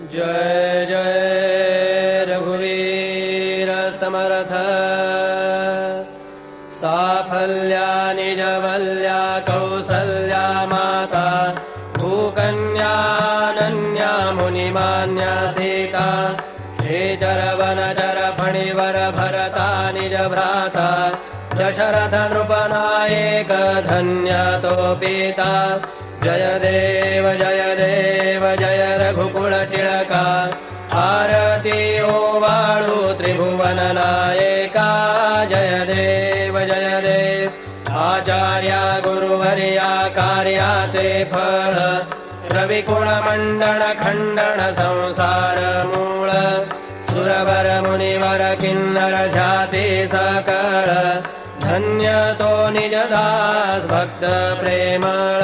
जय जय रघुवीर समर्थ। साफल्या निजवल्या कौसल्या माता भूकन्या अनन्या मुनिमान्या सीता। हे चरवनचर फणिवर भरता निज भ्राता दशरथ नृपनायक धन्य तो पिता। जय देव जय रघुकुल टिळका आरती ओवाळू त्रिभुवन नायका। जय देव आचार्या गुरुवर्या कार्याचे फळ रविकुळ मंडन खंडन संसार मूळ। सुरवर मुनिवर किन्नर जाती सकळ धन्य तो निजदास भक्त प्रेमळ।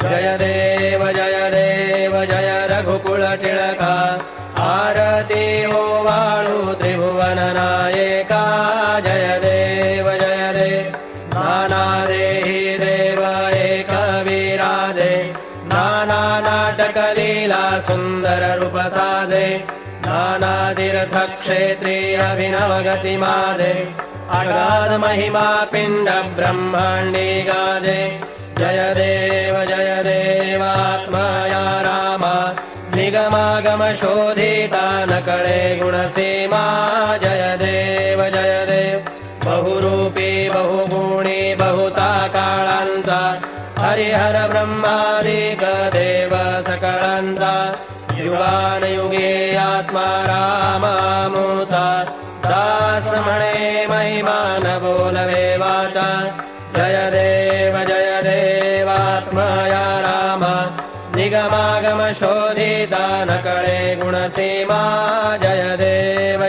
जय देव जय रघुकुल टिळका आरती ओवाळू त्रिभुवन नायका। जय देव नाना देहि देव एक विराजे नाना नाटक लीला सुंदर रूप साधे। नाना तीर्थ क्षेत्री अभिनव गति माधे अगाध महिमा पिंड ब्रह्मांडी गाजे। जय देव आत्मया रामा निगमागम शोधिता न कळे गुणसीमा। जय देव बहुरूपी बहुगुणी बहुता काळांचा हरिहर ब्रह्मादिक देव सकळांचा। युगानयुगे आत्मा रामामूर्ता दास म्हणे महिमा न बोलवे वाचा। जय देव आत्मया रामा निगमागम शोधिता न कळे गुणसीमा। जय देव